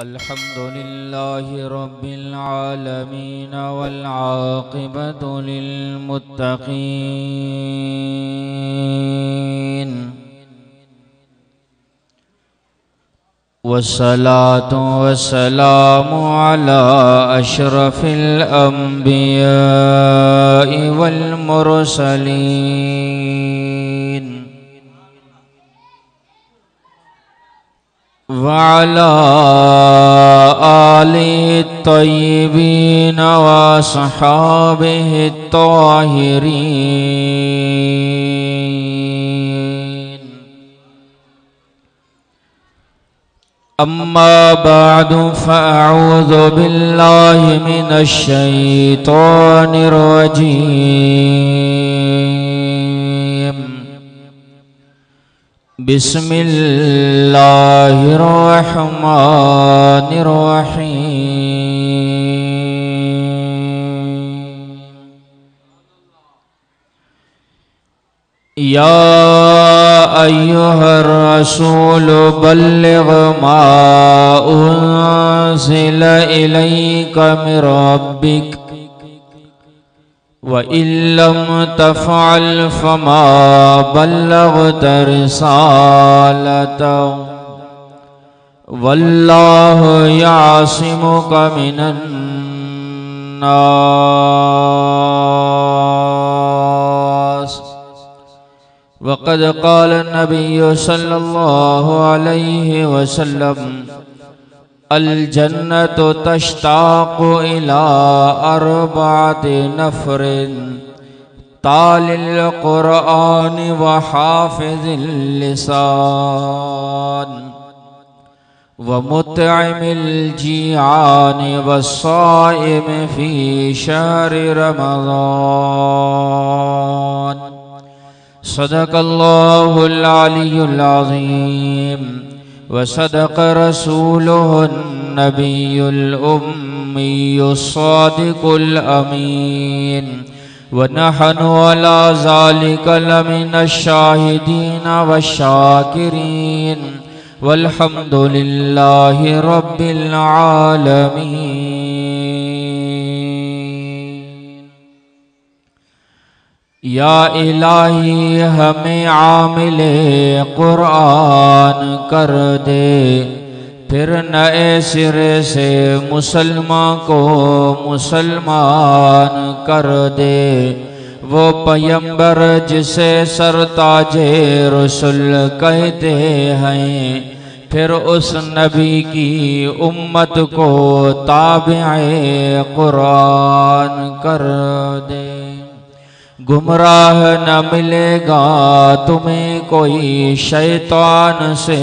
अल्हम्दुलिल्लाहि रब्बिल आलमीन वल आक़िबतु लिल मुत्तक़ीन वस्सलातु वस्सलामु अला अशरफिल अंबियाइ वल मुरसलीन वअला आलिहि तय्यिबीन व अस्हाबिहि ताहिरीन। अम्मा बअदु फ़अऊज़ु बिल्लाहि मिनश शैतानिर रजीम। बिस्मिल्लाहिर रहमानिर रहीम। या अय्युहर रसूल बल्लिग मा उन्ज़िला इलैका मिर रब्बिक व इल्लम तफ़अल फमा बल्लग़्त रिसालतहु वल्लाहु यासिमुका मिनन नास। वक़द क़ाल नबिय्यु सल्लल्लाहु अलैहि वसल्लम अल जन्नतु तश्ताक़ु इला अर्बअति नफ़रिन तालिल क़ुरआन व हाफ़िज़िल लिसान व मुतइमिल जिआन व साइम फ़ी शहरि रमज़ान। सदक़ल्लाहुल अलियुल अज़ीम व सदक़ रसूलुहुन नबियुल उम्मियुस सादिकुल अमीन व नहनु अला ज़ालिका लमिनश शाहिदीन वश्शाकिरीन वल्हम्दुलिल्लाहि रब्बिल आलमीन। या इलाही हमें आमिले कुरान कर दे, फिर नए सिरे से मुसलमान को मुसलमान कर दे। वो पैगंबर जिसे सरताजे रसूल कहते हैं, फिर उस नबी की उम्मत को ताबिए कुरान कर दे। गुमराह न मिलेगा तुम्हें कोई शैतान से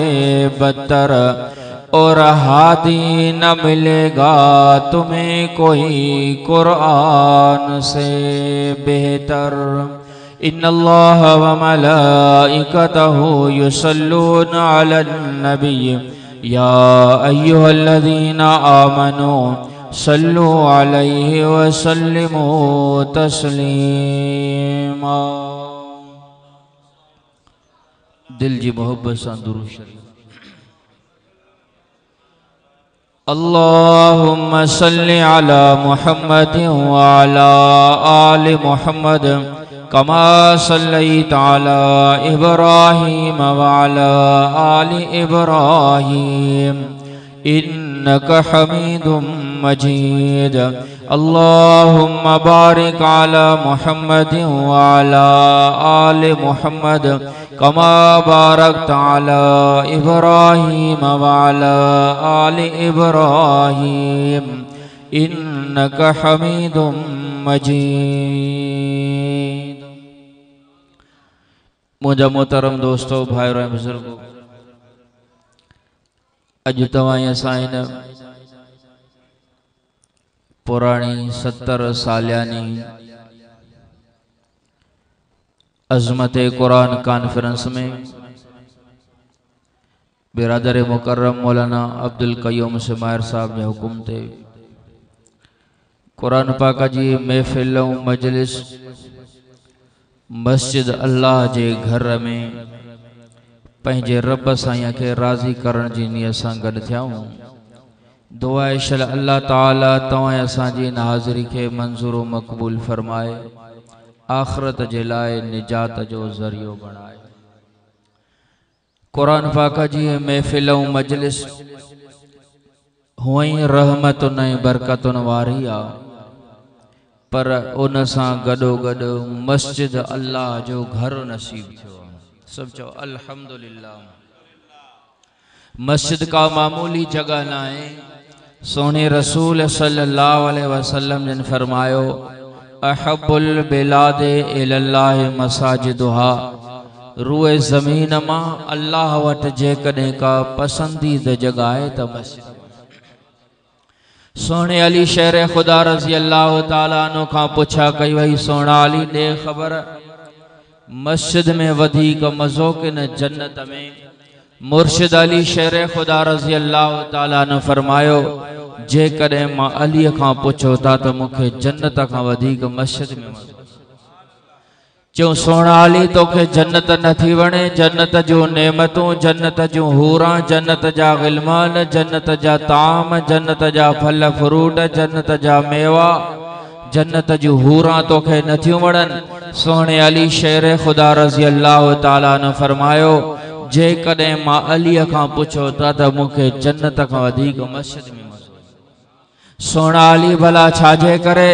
बदतर, और हादी न मिलेगा तुम्हें कोई कुरान से बेहतर। इन्नल्लाह व मलाइकतहु युसल्लूना अलन नबी या अय्युहल्लज़ीना आमनू सल्लु अलैहि व सल्लिमू तस्लीमा। दिल जी मोहब्बत सां दुरूद शरीफ। अल्लाहुम्मा सल्लि अला मुहम्मदिन व अला आलि मुहम्मद कमा सल्लैता अला इब्राहीम व अला आलि इब्राहीम इन्नका हमीदुम मजीद। अल्लाहुम्मा बारिक अला मुहम्मदिन व अला आलि मुहम्मद कमा बारकता अला इब्राहीम व अला आलि इब्राहीम इन्नका हमीदुम मजीद। मुझा मोहतरम दोस्तों, भाइयों और बुजुर्गों, अज तवाई असाइन पुरानी 70 सालियानी अज़मत कुरान कॉन्फ्रेंस में बिरादर मुकर्रम मौलाना अब्दुल क़य्यूम समायर साहब ने हुक्म थे कुरान पाक जी महफिल मजलिस मस्जिद अल्लाह जे घर में पंहिंजे रब साईं खे राज़ी करण जी नियत सां गॾु थियाऊं। दुआ इशल अल्लाह ताला तवां असांजी इन हाज़िरी के मंजूर व मक़बूल फरमाए, आखिरत जे लाए निजात जो ज़रियो बनाए। कुरान पाक जी महफ़िल व मजलिस हुई रहमतुन ऐं बरकतुन वारी आ, पर उन सां गॾो गॾु मस्जिद अल्लाह जो घर नसीब थियो। सब चो अल्हम्दुलिल्लाह। मस्जिद का मामूली जगह ना है। सोने रसूल सल्लल्लाहु अलैहि वसल्लम ने फरमायो, अहब्बुल बिलादे इलल्लाह मसाजिदुहा। रूए ज़मीन मां अल्लाह वट जेकॾहिं का पसंदीदा जगह है तो मस्जिद। सोने अली शेर खुदा रज़ी अल्लाह ताला अन्हु खां पुछा कई वई, सोना अली दे खबर मस्जिद में वधिक मज़ो किन जन्नत में? मुर्शिद अली शेर खुदा रज़ी अल्लाह ताला ने फरमायो, जे कदे मां अली खां पुछो था तो मुखे जन्नत खां वधिक मस्जिद में मज़ो। चो सोना अली तोखे जन्नत नथी वणे? जन्नत जो नेमतूं, जन्नत जो हूरा, जन्नत जा गिलमान, जन्नत जा ताम, जन्नत जा फल फ्रूट, जन्नत जा मेवा, जन्नत जो हूरा तोखे नथियूं वणनि? सोने अली शेर खुदा रज़ी अल्लाह ताला ने फरमायो, जे कदे मां अली खां पुछो था तो मुखे जन्नत खां वधिक मस्जिद में मज़ो। सोना अली भला छाजे करे?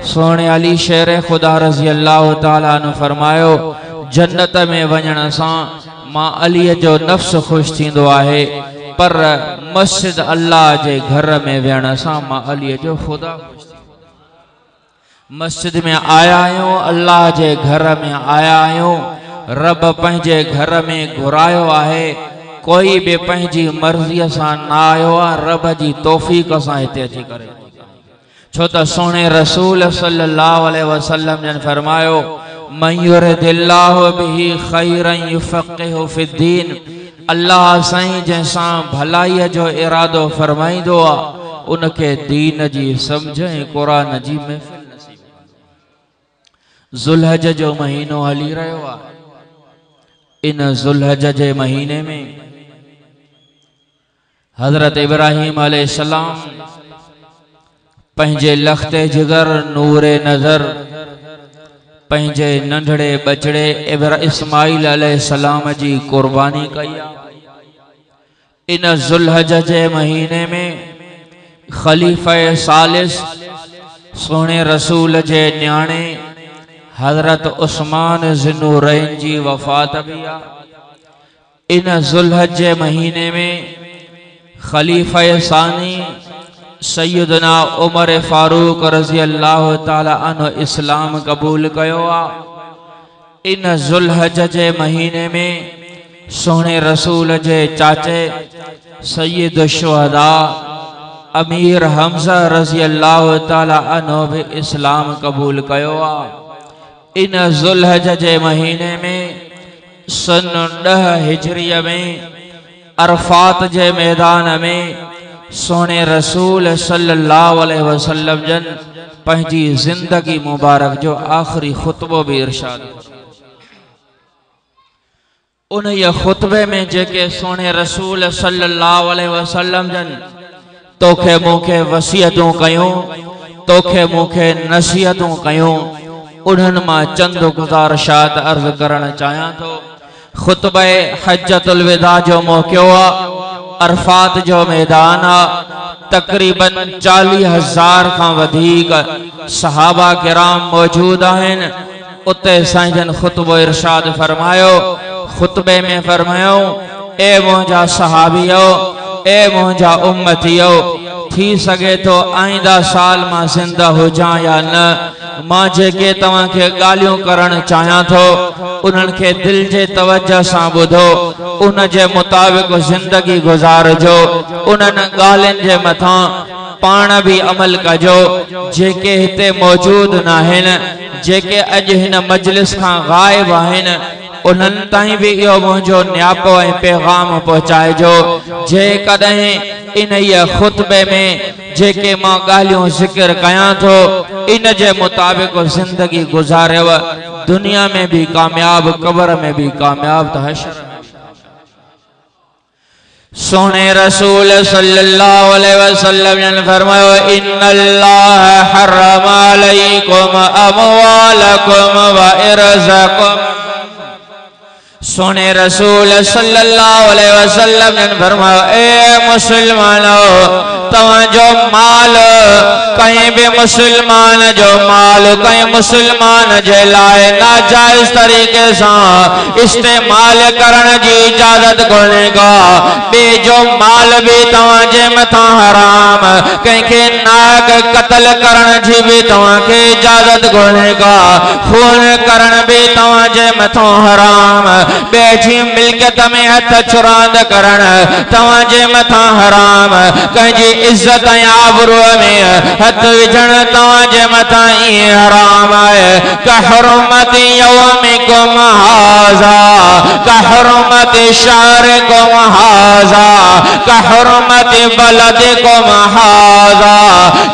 सोने अली शेर खुदा रज़ी अल्लाह ताला ने फरमायो, जन्नत में वञण सां मां अली जो नफ्स खुश थींदो आहे, पर मस्जिद अल्लाह जे घर में वेहण सां मां अली जो खुदा खुश थींदो। मस्जिद में आया आहियूं, अल्लाह जे घर में आया आहियूं। रब पंहिंजे घर में घुरायो आहे, कोई भी पंहिंजी मर्ज़ीअ सां न आयो आहे, रब जी तौफ़ीक़ सां हिते अची करे। छो त सोने रसूल सल्लल्लाहु अलैहि वसल्लम ने फरमायो, मन युरिदिल्लाहु बिही खैरन युफ़क़िहु फ़िद्दीन। अल्लाह साईं जंहिंसां भलाई जो इरादो फरमाईंदो आहे, उनके दीन जी समझ ऐं क़ुरान जी महफ़िल नसीब। ज़ुल्हज जो महीनो हली रहियो आहे। इन ज़ुल्हज जे महीने में हज़रत इब्राहीम अलैहिस्सलाम पंहिंजे लखते जिगर नूरे नज़र पंहिंजे नंढड़े बचड़े इस्माइल अलैहिस्सलाम जी कुर्बानी कई। इन ज़ुल्हज जे महीने में खलीफ़ा सालिस सोने रसूल जे न्याणे हज़रत उस्मान ज़िन्नूरैन जी वफ़ात भी आ। इन ज़ुल्हज जे महीने में खलीफ़ा सानी सैयदना उमर फारूक रज़ी अल्लाह ताला अन्हु इस्लाम कबूल कयो आ। इन ज़ुल्हज जे महीने में सोने रसूल जे चाचे सैयद शुहदा अमीर हमज़ा रज़ी अल्लाह ताला अन्हु भी इस्लाम कबूल कयो आ। इन ज़ुल्हज जे महीने में सन 10 हिजरीअ में अरफात जे मैदान में सोने रसूल सल्लल्लाहु अलैहि वसल्लम जन पंहिंजी जिंदगी मुबारक जो आखिरी खुतबो भी इरशाद। उन ये खुतबे में जेके सोने रसूल सल्लल्लाहु अलैहि वसल्लम जन तोखे मुखे वसीयतूं कयूं, तोखे मुखे नसीहतूं कयूं, उन्हनि मां चंद गुज़ारिशात अर्ज़ करण चाहियां थो। खुतबे हज्जतुल विदा जो मौक़ो आ, अरफात जो मैदान आ। तकरीबन 40,000 खां वधीक सहाबा किराम मौजूद आहिनि। उते साईं जन खुतबो इरशाद फरमायो। खुतबे में फरमायो, ए मुंहिंजा सहाबियो, ए मुंहिंजा उम्मतियो, थी सके तो आईंदा साल मां ज़िंदा हुजां या न, मां जेके तव्हां खे ॻाल्हियूं करण चाहियां थो उन्हनि खे दिल जे तवज्जो सां ॿुधो, उन जे मुताबिक़ ज़िंदगी गुज़ारजो, उन्हनि ॻाल्हियुनि जे मथां पाण भी अमल कजो। जेके हिते मौजूद न आहिनि, जेके अॼु हिन मजलिस खां ग़ाइब आहिनि, उन्हनि ताईं भी इहो मुंहिंजो न्यापो ऐं पैगाम पहुचाइजो। जेकॾहिं इन ये खुतबे में जेके मां ॻाल्हियूं ज़िक्र कयां थो इन जे मुताबिक़ ज़िंदगी गुज़ारेव, दुनिया में भी कामयाब, कब्र में भी कामयाब, तो हश्र में। सोने रसूल सल्लल्लाहु अलैहि वसल्लम ने फरमाया इन्नल्लाह हर्रम अलैकुम अमवालकुम व इरज़कुम। सोने रसूल सल्लल्लाहु अलैहि वसल्लम ने फरमाया ए मुसलमानों तवजो माल कहीं भी मुसलमान जो माल कहीं मुसलमान जे लाए नाजायज तरीके से इस्तेमाल करने की इजाजत कोने का बे जो माल भी तवाजे मथा हराम कहीं के नाग कत्ल करने की भी तवाके इजाजत कोने का खून करने भी तवाजे मथा हराम बेची मिल्कियत में हथ चुरांद करण तवाजे मथा हराम कहीं इज्जत आबरू में हथ विझण तवाजे मथा ई हराम है का हुर्मत यौमिकुम हाज़ा का हुर्मत शहरिकुम हाज़ा का हुर्मत बलदिकुम हाज़ा।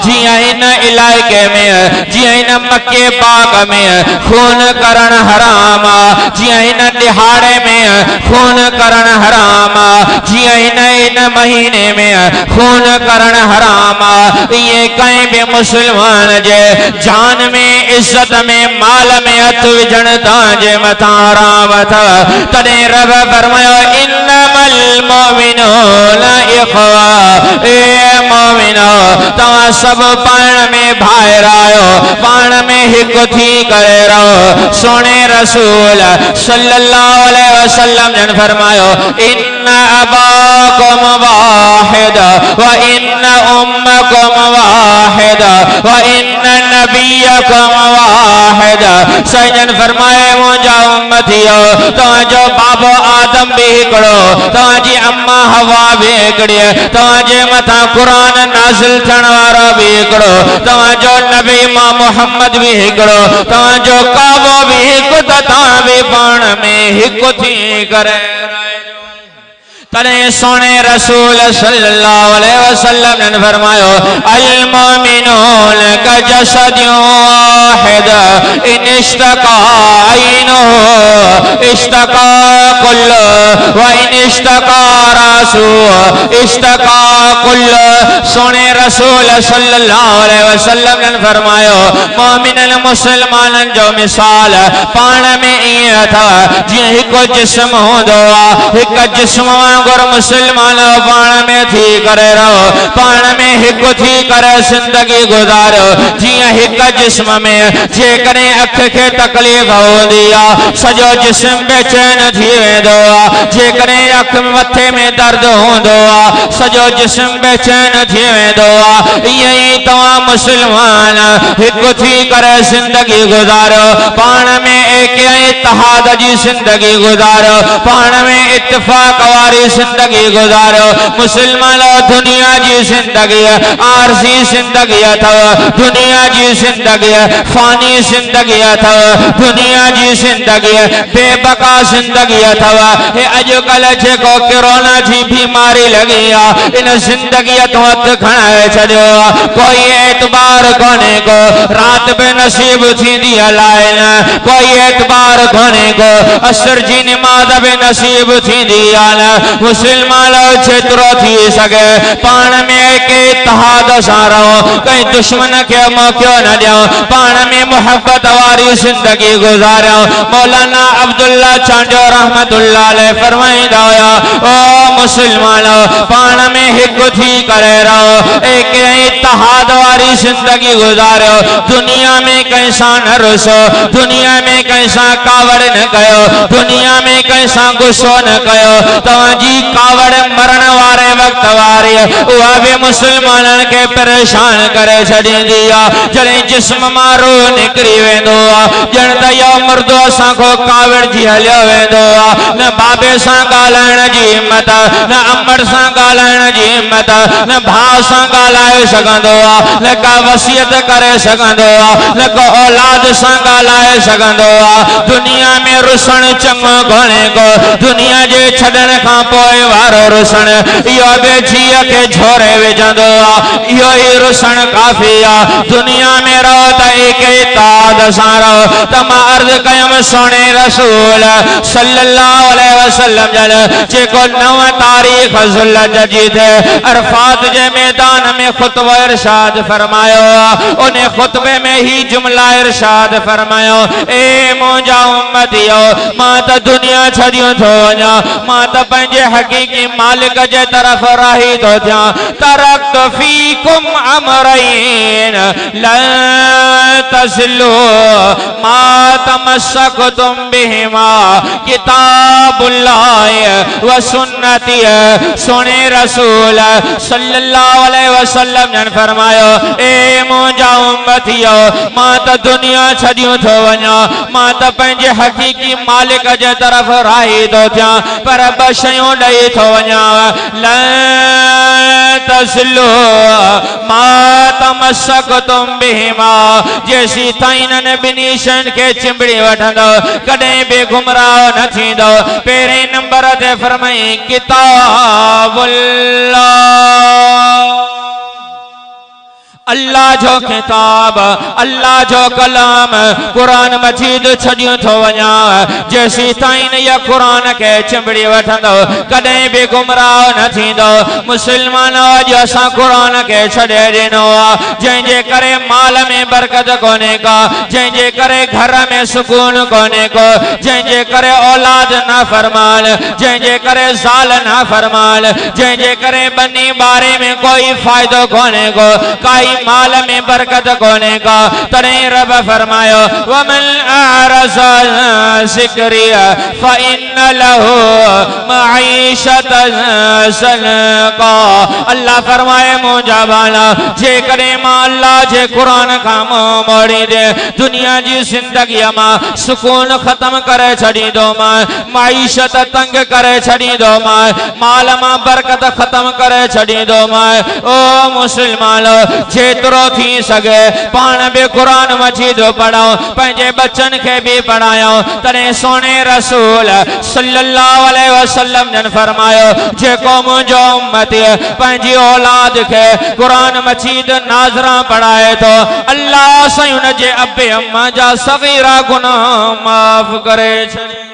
जिया इन इलाके में जिया इन मक्के बाग में खून करण हराम जिया इन दिहाड़े में खून करण हराम जिया इन महीने में खून करण हराम ये कहीं भी मुसलमान जे जान में इज्जत में माल में हथ विझण ताजे मथा हराम था। तने रब फरमायो इन्नमल मोमिनूना इख्वा ए मोमिनो तवा सब पाण में भाइर आयो पाण में हिक थी करे रहो। सोने रसूल सल्लल्लाहु अलैहि वसल्लम ने फरमायो इन्ना अबाकुम वाहिद व इन्ना उम्मकुम वाहिद व इन्ना नबियकुम वाहिद। सजन फरमाए मुझा उम्मतियो तवाजो बाबो आदम भी हिकड़ो तवाजी अम्मा हवा भी हिकड़ी तवाजे मथा कुरान नाज़िल थियण वारो भी हिकड़ो तवाजो नबी मां मोहम्मद भी हिकड़ो तवाजो काबो भी हिकु त तव्हां भी पाण में हिकु थी करे। तने सोने रसूल सल्लल्लाहु अलैहि वसल्लम ने फरमायो अल मोमिनून का जसदुन वाहिद इन इश्तका ऐनुहु इश्तका कुल्लु व इन इश्तका रासु इश्तका कुल्लु। सोने रसूल सल्लल्लाहु अलैहि वसल्लम ने फरमायो मोमिनन मुसलमानन जो मिसाल पाण में ईअं था जीअं हिकु जिस्म हूंदो आहे हिक जिस्म गुर मुसलमान पाण में थी करे रहो पाण में हिकु थी करे जिंदगी गुजारो जिया हिक जिस्म में जेकरे अख के तकलीफ होंदी आ सजो जिस्म बेचैन थी वेंदो आ जेकरे अख मथे में दर्द होंदो आ सजो जिस्म बेचैन थी वेंदो आ। यही तवा मुसलमान हिकु थी करे जिंदगी गुजारो पाण में एक इत्तेहाद जी जिंदगी गुजारो पाण में इत्तेफाक वारी जिंदगी गुजारो। मुसलमान दुनिया जी जिंदगी आरसी जिंदगी अथव दुनिया जी जिंदगी फानी जिंदगी अथव दुनिया जी जिंदगी बेबका जिंदगी अथव। हे अजकल जेको कोरोना जी बीमारी लगी आ इन जिंदगी तो हथ खणाए छड़ियो कोई एतबार कोने को रात बेनसीब थींदी हलाए न कोई एतबार कोने को असर जी नमाज बेनसीब थींदी आ न। मुसलमान जेतिरो थी सके पाण में के इत्तेहाद सां रहो कहीं दुश्मन के मौक़ो न ॾियो पाण में मोहब्बत वारी जिंदगी गुजारो। मौलाना अब्दुल्ला चांजो रहमतुल्लाह अलैह फरमाईंदा हुया ओ मुसलमानो पाण में हिकु थी करे रहो एक इत्तेहाद वारी जिंदगी गुजारो। दुनिया में कैसा न रुसो दुनिया में कैसा कावड़ न कयो दुनिया में कैसा गुस्सो न कयो तव्हांजी कावड़ मरण वारे वक्त वारी वह भी मुसलमानन के परेशान करे छॾींदी आहे। जॾहिं जिस्म मारो निकिरी वेंदो आहे ॼण त इहो मुर्दो असां को कावड़ जी हलियो वेंदो आहे न बाबे सां ॻाल्हाइण जी हिम्मत न अमड़ सां ॻाल्हाइण जी हिम्मत न भाउ सां ॻाल्हाए सघंदो सघंदो आहे, न का वसियत करे सघंदो आहे, न को औलाद सां ॻाल्हाए सघंदो आहे। दुनिया में रुसण चङो कोन्हे को, दुनिया जे छॾण खां पोइ वारो रुसण इहो बि जीअ खे झोरे विझंदो आहे, इहो ई रुसण काफ़ी आहे। दुनिया में रहो त एक इताद सां रहो। त मां अर्ज़ कयुमि सोने रसूल सल्लल्लाहु अलैहि वसल्लम जन जेको 9 तारीख़ ज़ुल्हज जी थे अरफात जे मैदान में खुतबो इरशाद फरमायो, उन खुतबे में ही जुमला इरशाद फरमायो, ए मुंहिंजा उम्मतियो मां त दुनिया छॾियो थो वञा, मां त पंहिंजे हक़ीक़ी मालिक जे तरफ़ राही थो थियां। तरक़्त फीकुम अमरैन लन तज़िल्लू मा तमस्सकतुम बिहिमा किताबुल्लाह व सुन्नती। सोने रसूल सल्लल्लाहु अलैहि वसल्लम ने फरमायो, ए मुंहिंजा उम्मतियो मां त दुनिया छॾियो थो वञा, मां त पंहिंजे हक़ीक़ी मालिक जे तरफ़ राही थो थियां, पर ॿ शयूं ॾेई थो वञा। लन तज़िल्लू मा तमस्सकतुम बिहिमा, जेसी ताईं इन्हनि ॿिन्ही शयुनि खे चिंबड़ी वठंदो कॾहिं बि गुमराह न थींदो। पहिरें नंबर ते फरमाई किताबुल्लाह, अल्लाह जो किताब, अल्लाह जो कलाम कुरान मजीद छॾियो थो वञा, जेसी ताईं इहा कुरान खे चिंबड़ी वठंदो कॾहिं बि गुमराह न थींदो। मुस्लमान अॼु असां कुरान खे छॾे ॾिनो आहे, जंहिंजे करे माल में बरकत कोन्हे का, जंहिंजे करे घर में सुकून कोन्हे को, जंहिंजे करे औलाद ना फरमाल, जंहिंजे करे ज़ाल ना फरमाल, जंहिंजे करे बनी बारे में कोई फ़ाइदो कोन्हे को, काई माल में बरकत कोने का। तने रब फरमायो वमन अरज़ अन ज़िक्री फ़इन्न लहू मईशतन ज़नक़ा। अल्लाह फरमाए मुंहिंजा बाला जे कॾहिं मां अल्लाह जे कुरान खां मुंहुं मोड़ी दे दुनिया जी ज़िंदगीअ मां सुकून ख़त्म करे छॾींदो मां, मईशत तंग करे छॾींदो मां, माल मां बरकत ख़त्म करे छॾींदो मां। ओ मुस्लमान जेतिरो थी सके पाण बि कुरान मजीद पढ़ाओ, पंहिंजे बच्चन खे भी पढ़ायो। तॾहिं सोने रसूल सल्लल्लाहु अलैहि वसल्लम ने फरमायो, जेको मुंहिंजो उम्मती पंहिंजी औलाद खे कुरान मजीद नाज़रा पढ़ाए तो अल्लाह साईं उन जे अबे अम्मा जा सगीरा गुनाह माफ़ करे छॾे।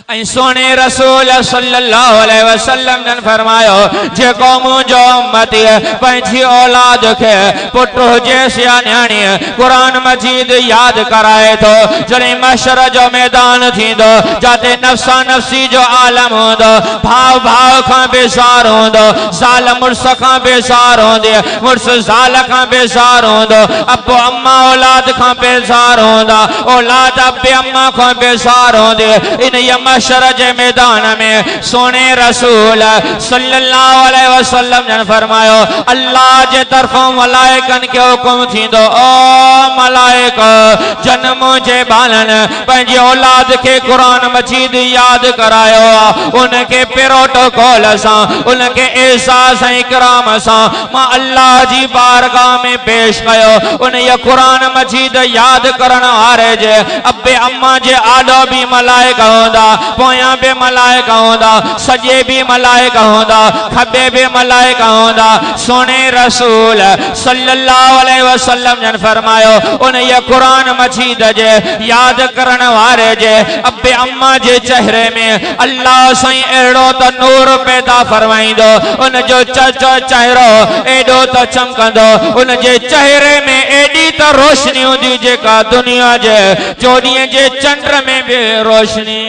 सोने रसूल सल्लल्लाहु अलैहि वसल्लम ने फरमायो, जेको मुंहिंजो उम्मती पंहिंजी औलाद खे पुट हुजेसि या न्याणी कुरान मजीद याद कराए तो, जॾहिं महशर जो मैदान थींदो जाते नफ्सा नफ्सी जो आलम हूंदो, भाव भाव खां बेज़ार हूंदो, ज़ाल मुड़स खां बेज़ार हूंदी, मुड़स ज़ाल खां बेज़ार हूंदो, अबो अम्मा औलाद खां बेज़ार हूंदा, औलाद अबे अम्मा खां बेज़ार हूंदी। इन महशर जे मैदान में सोने रसूल सल्लल्लाहु अलैहि वसल्लम ने फरमायो, अल्लाह जे तरफों मलाइकन के हुक्म थींदो, ओ मलाइक जन मुंहिंजे बालन पंहिंजी औलाद के कुरान मजीद याद करायो, उनके प्रोटोकॉल सां, उनके एहसास ऐं इकराम सां मां अल्लाह जी बारगाह में पेश कयो। उन ये कुरान मजीद याद करण वारे जे अबे अम्मा जे आडो भी मलाइक होंदा, पोयां भी मलाइक होंदा, सजे भी मलाइक होंदा, खबे भी मलाइक होंदा। सोने रसूल सल्लल्लाहु अलैहि वसल्लम ने फरमायो, उन ये कुरान मजीद जे याद करण वारे जे अबे अम्मा जे चेहरे में अल्लाह साईं एड़ो तो नूर पैदा फरमाइंदो, उन जो चेहरो एडो तो चमकंदो, उन जे चेहरे में एडी तो रोशनी होंदी जेका दुनिया जे चोॾींहं जे चंड में भी रोशनी।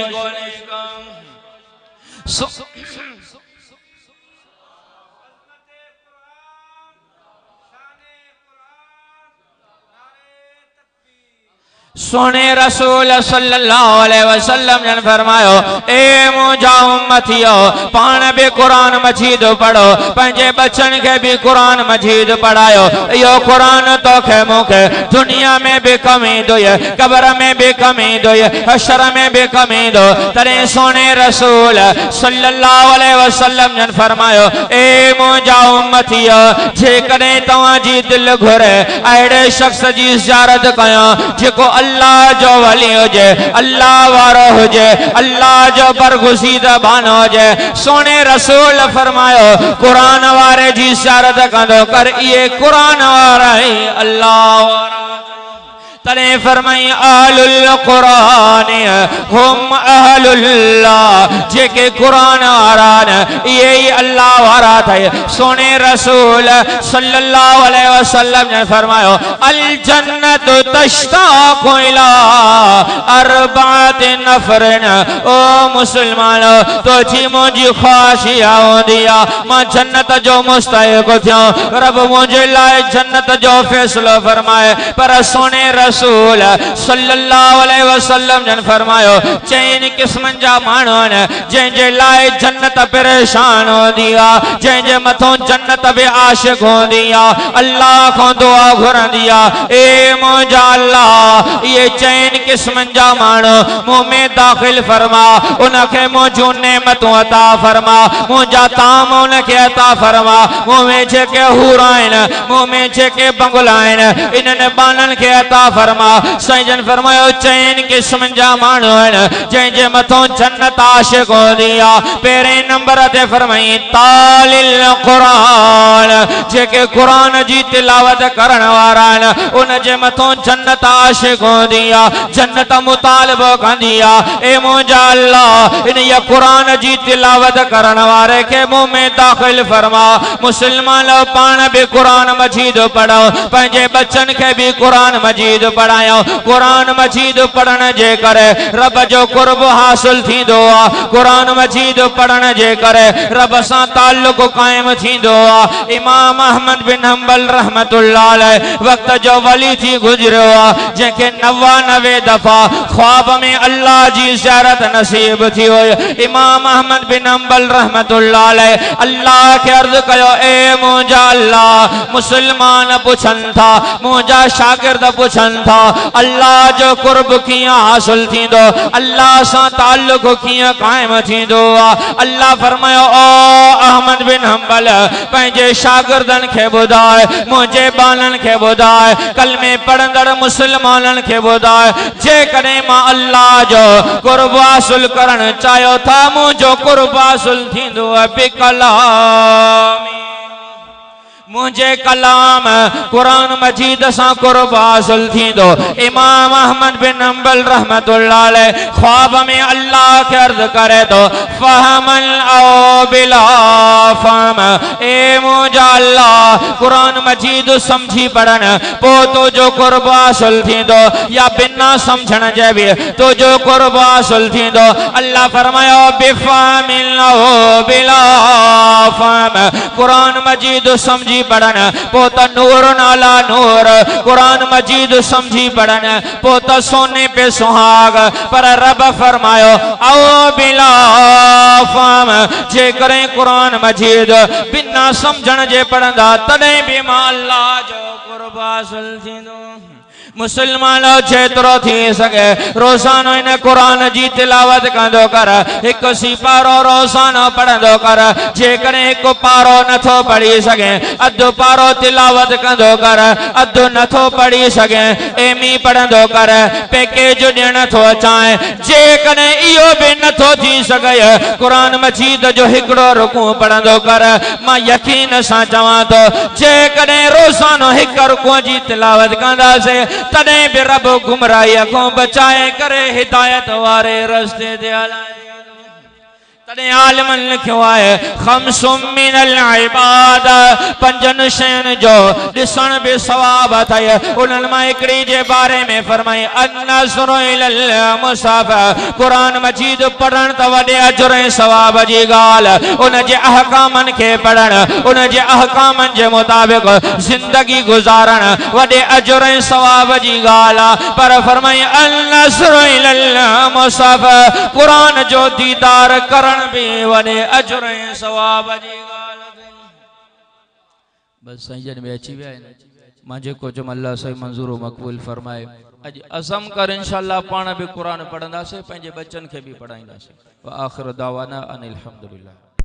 सोने रसूल सल्लल्लाहु अलैहि वसल्लम ने फरमायो, ए मुंहिंजा उम्मतियो, पाण भी कुरान मजीद पढ़ो, पंहिंजे बच्चन के भी कुरान मजीद पढ़ायो। यो कुरान तोखे मूंखे दुनिया में भी कमी दो, कब्र में भी कमी दो, हशर में भी कमी दो। तॾहिं सोने रसूल सल्लल्लाहु अलैहि वसल्लम ने फरमायो, ए मुंहिंजा उम्मतियो, जेकॾहिं तव्हांजी दिल घुरे अहिड़े शख्स जी ज़ियारत कयो जेको अल्लाह जो वली हुजे, अल्लाह वारो हुजे, अल्लाह जो बरगुज़ीदा बानो हुजे। सोने रसूल फरमायो, कुरान वारे जी ज़ियारत कंदो कर, इहे कुरान वारा ही अल्लाह वारा। तने फरमाई अहलुल कुरान हुम अहलुल्लाह, जेके कुरान वारा ये ही अल्लाह वारा थे। सोने रसूल सल्लल्लाहु अलैहि वसल्लम ने फरमायो, अल जन्नत तश्ताक़ु इला अरबात नफरन। ओ मुसलमानो, तो जी मुझी ख्वाहिश होंदी आ, मां जन्नत जो मुस्तहिक़ थियो, रब मुझे लाए जन्नत जो फैसलो फरमाए। पर सोने रसूल सल्लल्लाहु अलैहि वसल्लम ने फरमायो, चइन किस्मन जा माण्हू आहिनि जंहिंजे लाइ जन्नत परेशान होंदी आहे, जंहिंजे मथां जन्नत बि आशिक़ होंदी आहे, अल्लाह खां दुआ घुरंदी आहे। ए मुंहिंजा अल्लाह, इहे चइन किस्मन जा माण्हू मूं में दाख़िल फरमा, उनखे मुंहिंजूं नेमतूं अता फरमा, मुंहिंजा ताम उनखे अता फरमा। मूं में जेके हूर आहिनि, मूं में जेके बंगला आहिनि, इन्हनि बाननि खे अता फरमा। सैयदन फरमायो, चइन किस्मन जा माण्हू आहिनि जंहिंजे मथां जन्नत आशिक़ होंदी आहे। पहिरें नंबर ते फरमाई तालिल कुरान, जेके कुरान जी तिलावत करण वारा आहिनि उनजे मथां जन्नत आशिक़ होंदी आहे, जन्नत मुतालबो कंदी आहे। ए मुंहिंजा अल्लाह, इन ये कुरान जी तिलावत करण वारे खे मुंह में दाख़िल फरमा। मुसलमान पाण भी कुरान मजीद पढ़ो, पंहिंजे बच्चन खे भी कुरान मजीद पढ़ायो। कुरान मजीद पढ़ण जे करे रब जो कुर्ब हासिल थींदो आहे, कुरान मजीद पढ़ण जे करे रब सां ताल्लुक़ क़ाइम थींदो आहे। इमाम अहमद बिन हंबल रहमतुल्लाह अलैह वक्त जो वली थी गुजरियो आहे, जंहिंखे 99 दफ़ा ख्वाब में अल्लाह जी ज़ियारत नसीब थी हुई। इमाम अहमद बिन हंबल रहमतुल्लाह अलैह अल्लाह के अर्ज़ कयो, ए मुंहिंजा अल्लाह, मुसलमान पुछनि था, मुंहिंजा शागिर्द पुछनि था, अल्लाह जो कुर्ब किया हासिल थींदो, अल्लाह सां ताल्लुक़ किया कायम थींदो। अल्लाह फरमायो, ओ अहमद बिन हंबल, पंहिंजे शागिर्दन खे ॿुधाए, मुंहिंजे बानन खे ॿुधाए, कलमे पढ़ंदड़ मुसलमानन खे ॿुधाए, जेकॾहिं मां अल्लाह जो कुर्ब हासिल करण चाहियो था, मुंहिंजो कुर्ब हासिल थींदो बिकलामी, मुझे कलाम कुरान मजीद सा कुर्ब हासिल थींदो। इमाम अहमद बिन हंबल रहमतुल्लाह अलैह ख्वाब में अल्लाह के अर्ज करे तो, फहमल औ बिला फहम, ए मुंहिंजा अल्लाह, कुरान मजीद समझी पढ़न पो तो जो कुर्ब हासिल थींदो, या बिना समझण जे भी तो जो कुर्ब हासिल थींदो। अल्लाह फरमायो, बिफहमिल औ बिला फहम, कुरान मजीद समझी पढ़न पोत नूर नाला नूर, कुरान मजीद समझी पढ़न पोत सोने पे सुहाग। पर रब फरमायो, आओ बिला फहम, जे करें कुरान मजीद बिना समझण जे पढ़ंदा तॾहिं भी मां अल्लाह जो कुर्ब हासिल थींदो। मुसलमानो, जेतिरो थी सके रोज़ानो इन कुरान जी तिलावत कंदो कर, हिकु सिपारो रोज़ानो पढ़ंदो कर। जेकॾहिं हिकु पारो नथो पढ़ी सघे, अधु पारो तिलावत कंदो कर, अधु नथो पढ़ी सघे एमी पढ़ंदो कर, पैकेज ॾियण थो अचाए। जेकॾहिं इहो बि नथो थी सघे, कुरान मजीद जो हिकिड़ो रुकू पढ़ंदो कर। मां यकीन सां चवां थो, जेकॾहिं रोज़ानो हिकु रुकू जी तिलावत कंदासीं तॾहिं बि रब गुमराही खां बचाए करे हिदायत वारे रस्ते ते हलाए। तने आलिमन लिखियो है खमसुम मिनल इबाद पंजन शयन जो दिसण बि सवाब अथई उन्हनि मां हिकिड़ी जे बारे में फरमाई अन्नज़्रु इलल मुसहफ़ कुरान मजीद पढ़ण त वॾे अजर ऐं सवाब जी ॻाल्हि उन जे अहकामनि खे पढ़ण उन जे अहकामनि जे मुताबिक़ ज़िंदगी गुज़ारण वॾे अजर ऐं सवाब जी ॻाल्हि आहे पर फरमाई अन्नज़्रु इलल मुसहफ़ कुरान जो दीदार करण भी वने अजर ऐं सवाब जी ॻाल्हि बस साईं जन में अची विया आहिनि मां जेको चुम अल्लाह सही मंज़ूर मक़बूल फरमाए अॼु अज़म कर इंशाअल्लाह पाण बि क़ुरान पढ़ंदासीं पंहिंजे बच्चनि खे बि पढ़ाईंदासीं व आख़िर दावाना अनिल हम्दुलिल्लाह।